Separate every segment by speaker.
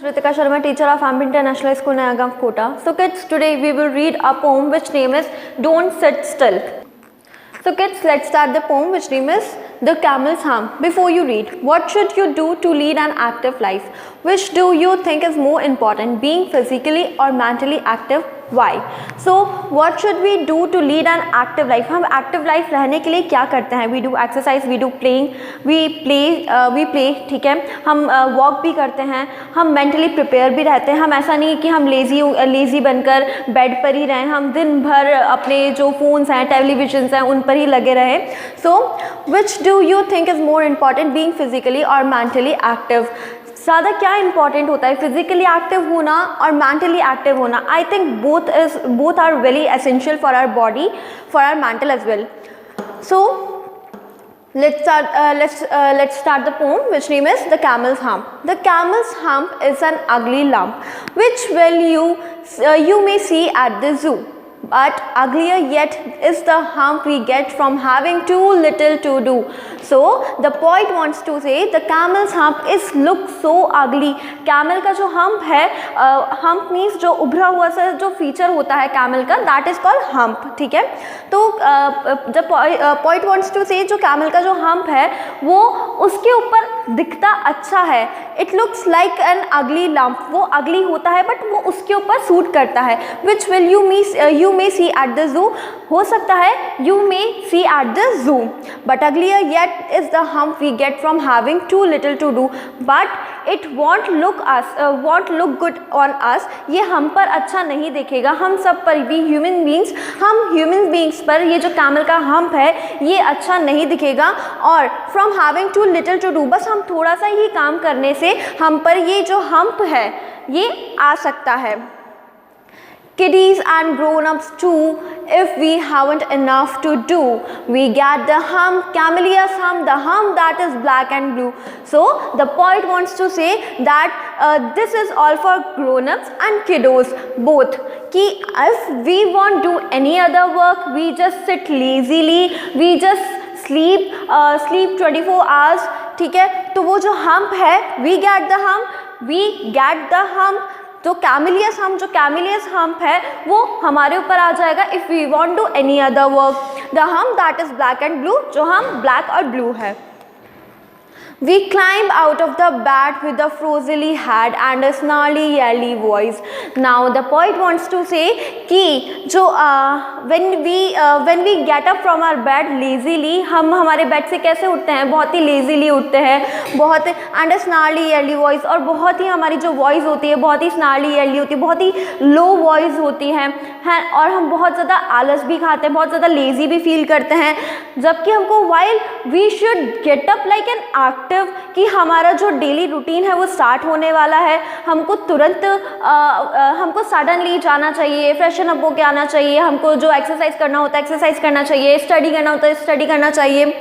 Speaker 1: Ritika Sharma, teacher of Amp International School, Nayagaon, Kota. So kids, today we will read a poem which name is Don't Sit Still. So kids, let's start the poem which name is The Camel's Hump. Before you read, what should you do to lead an active life? Which do you think is more important, being physically or mentally active? Why? So what should we do to lead an active life? हम active life रहने के लिए क्या करते हैं? We do exercise, we do playing, we play, ठीक है, हम walk भी करते हैं, हम mentally prepare भी रहते हैं. हम ऐसा नहीं कि हम lazy बनकर bed पर ही रहें, हम दिन भर अपने जो phones हैं, televisions हैं, उन पर ही लगे रहें. So which do you think is more important, being physically or mentally active? ज़्यादा क्या इंपॉर्टेंट होता है, फिजिकली एक्टिव होना और मेंटली एक्टिव होना? I think both are very essential for our body, for our mental as well. So let's start the poem which name is The Camel's Hump. The camel's hump is an ugly lump which you may see at the zoo. But uglier yet is the hump we get from having too little to do. So the poet wants to say the camel's hump is look so ugly. Camel का जो hump है, hump means जो उभरा हुआ सा जो feature होता है camel का, that is called hump. ठीक है, तो the poet wants to say जो camel का जो hump है वो उसके ऊपर दिखता अच्छा है. It looks like an ugly lump. वो ugly होता है but वो उसके ऊपर सूट करता है. Which will you may see at the zoo. हो सकता है you may see at the zoo. But uglier yet is the hump we get from having too little to do. But it won't look good on us. ये हम पर अच्छा नहीं दिखेगा, हम सब पर भी हम human beings पर ये जो camel का hump है ये अच्छा नहीं दिखेगा. और from having too little to do, बस हम थोड़ा सा ही काम करने से हम पर ये जो hump है ये आ सकता है. Kiddies and grown-ups too, if we haven't enough to do, we get the hump, camellia's hump, the hump that is black and blue. So the poet wants to say that this is all for grown-ups and kiddos both. कि if we won't do any other work, we just sit lazily, we just sleep 24 hours. ठीक है, तो वो जो hump है, we get the hump. तो कैमिलियस hump है वो हमारे ऊपर आ जाएगा if we want do any other work. The hump that is black and blue, जो हम ब्लैक और ब्लू है. We climb out of the bed with a frozily head and a snarly yelly voice. Now the poet wants to say कि जो when we get up from our bed lazily, हम हमारे bed से कैसे उठते हैं, बहुत ही लेजीली उठते हैं, बहुत and a snarly yelly voice, और बहुत ही हमारी जो वॉइस होती है बहुत ही snarly yelly होती है, बहुत ही लो वॉइस होती है, और हम बहुत ज़्यादा आलस भी खाते हैं, बहुत ज़्यादा लेजी भी फील करते हैं. जबकि हमको while we should get up like an active, कि हमारा जो डेली रूटीन है वो स्टार्ट होने वाला है, हमको तुरंत हमको सडनली जाना चाहिए, फ्रेशन अप होके आना चाहिए, हमको जो एक्सरसाइज करना होता है एक्सरसाइज करना चाहिए, स्टडी करना होता है स्टडी करना चाहिए.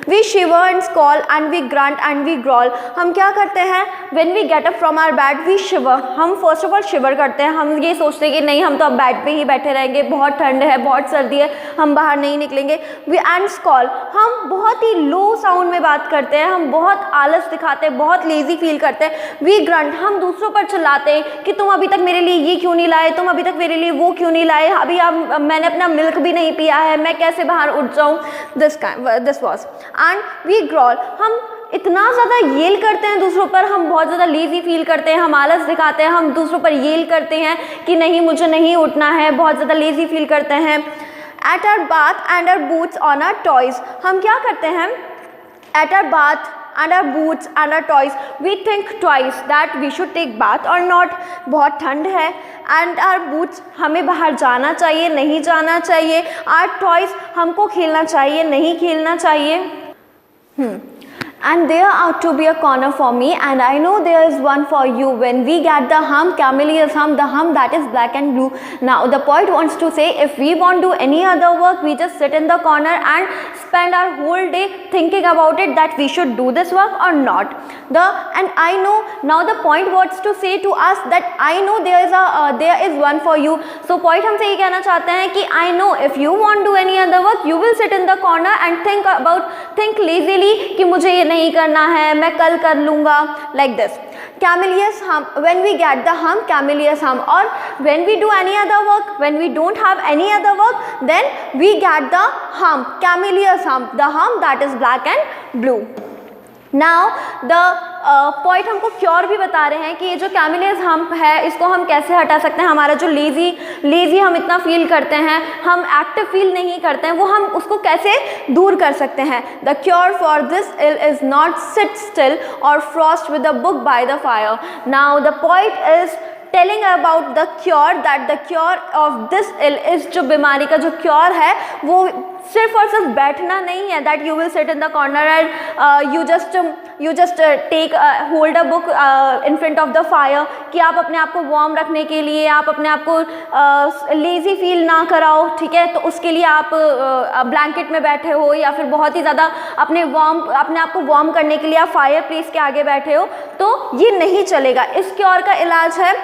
Speaker 1: We shiver and squall and we grunt and we growl. हम क्या करते हैं when we get up from our bed, we shiver. हम फर्स्ट ऑफ ऑल शिवर करते हैं, हम ये सोचते हैं कि नहीं हम तो अब बेड पे ही बैठे रहेंगे, बहुत ठंड है, बहुत सर्दी है, हम बाहर नहीं निकलेंगे. We and squall, हम बहुत ही लो साउंड में बात करते हैं, हम बहुत आलस दिखाते हैं, बहुत लेजी फील करते हैं. We grunt, हम दूसरों पर चिल्लाते हैं कि तुम अभी तक मेरे लिए ये क्यों नहीं लाए, तुम अभी तक मेरे लिए वो क्यों नहीं लाए, अभी मैंने अपना मिल्क भी नहीं पिया है, मैं कैसे बाहर उठ जाऊँ. This was and we growl, हम इतना ज़्यादा येल करते हैं दूसरों पर, हम बहुत ज़्यादा लेजी फील करते हैं, हम आलस दिखाते हैं, हम दूसरों पर येल करते हैं कि नहीं मुझे नहीं उठना है, बहुत ज़्यादा लेजी फील करते हैं. At our bath and our boots on our toys, हम क्या करते हैं at our bath and our boots and our toys, we think twice that we should take bath or not. बहुत ठंड है and our boots, हमें बाहर जाना चाहिए नहीं जाना चाहिए, our toys, हमको खेलना चाहिए नहीं खेलना चाहिए. And there ought to be a corner for me, and I know there is one for you. When we get the hump, camellia's hump, the hump that is black and blue. Now the poet wants to say if we won't do any other work, we just sit in the corner and spend our whole day thinking about it that we should do this work or not. And I know now the poet wants to say to us that I know there is one for you. So poet हमसे ये कहना चाहते हैं कि I know if you won't do any other work, you will sit in the corner and think lazily कि मुझे ये नहीं करना है, मैं कल कर लूँगा, like this. camellias hump, when we get the hump, camellias hump, or when we do any other work, when we don't have any other work, then we get the hump, camellias hump, the hump that is black and blue. Now the point हमको cure भी बता रहे हैं कि ये जो कैमिलियस hump है इसको हम कैसे हटा सकते हैं. हमारा जो लेजी हम इतना फील करते हैं, हम एक्टिव फील नहीं करते हैं, वो हम उसको कैसे दूर कर सकते हैं. The cure for this ill is not sit still or frost with a book by the fire. Now the point is telling about the cure, that the cure of this ill is, जो बीमारी का जो cure है वो सिर्फ और सिर्फ बैठना नहीं है. That you will sit in the corner and you just take hold a book in front of the fire, कि आप अपने आप को वार्म रखने के लिए, आप अपने आप को लेज़ी फील ना कराओ, ठीक है. तो उसके लिए आप ब्लैंकेट में बैठे हो या फिर बहुत ही ज़्यादा अपने आप को वार्म करने के लिए आप फायर प्लेस के आगे बैठे हो, तो ये नहीं चलेगा. इस क्योर का इलाज है,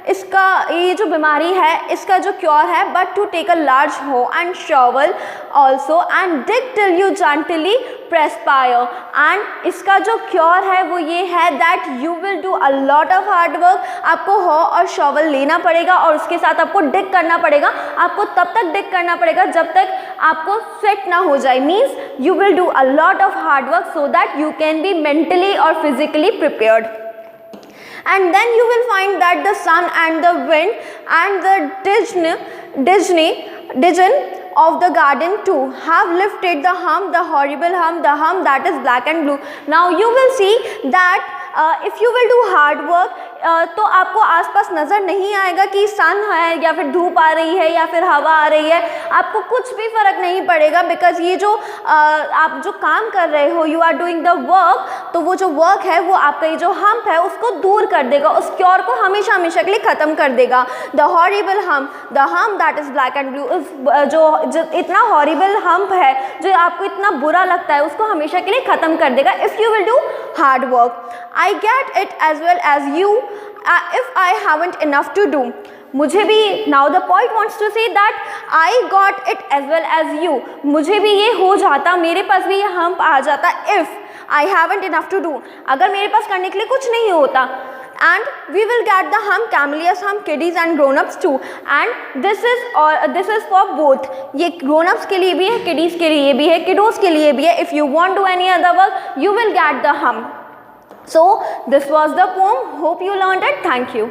Speaker 1: इसका ये जो बीमारी है इसका जो क्योर है, but to take a large hoe and shovel also and dig till you gently perspire. And इसका जो क्योर है वो ये है that you will do a lot of hard work. आपको हो और शॉवल लेना पड़ेगा और उसके साथ आपको डिग करना पड़ेगा. आपको तब तक डिग करना पड़ेगा जब तक आपको स्वेट ना हो जाए. Means you will do a lot of hard work so that you can be mentally or physically prepared. And then you will find that the sun and the wind and the digeon of the garden too have lifted the hump, the horrible hump, the hump that is black and blue. Now you will see that if you will do hard work, तो आपको आसपास नज़र नहीं आएगा कि सन है या फिर धूप आ रही है या फिर हवा आ रही है. आपको कुछ भी फ़र्क नहीं पड़ेगा, बिकॉज ये जो आप जो काम कर रहे हो, you are doing the work, तो वो जो वर्क है वो आपका ये जो हम्प है उसको दूर कर देगा, उस क्योर को हमेशा हमेशा के लिए ख़त्म कर देगा. The horrible hump, the hump that is black and blue, जो इतना हॉरिबल हम्प है, जो आपको इतना बुरा लगता है, उसको हमेशा के लिए ख़त्म कर देगा if you will do hard work. I get it as well as you if I haven't enough to do. मुझे भी, now the point wants to say that I got it as well as you. मुझे भी ये हो जाता, मेरे पास भी ये हम्प आ जाता if I haven't enough to do. अगर मेरे पास करने के लिए कुछ नहीं होता. And we will get the hump, camellias hump, kiddies and grown-ups too. And this is for both. ये grown-ups के लिए भी है, kiddies के लिए भी है, kiddos के लिए भी है. If you want to do any other work, you will get the hump. So this was the poem. Hope you learned it. Thank you.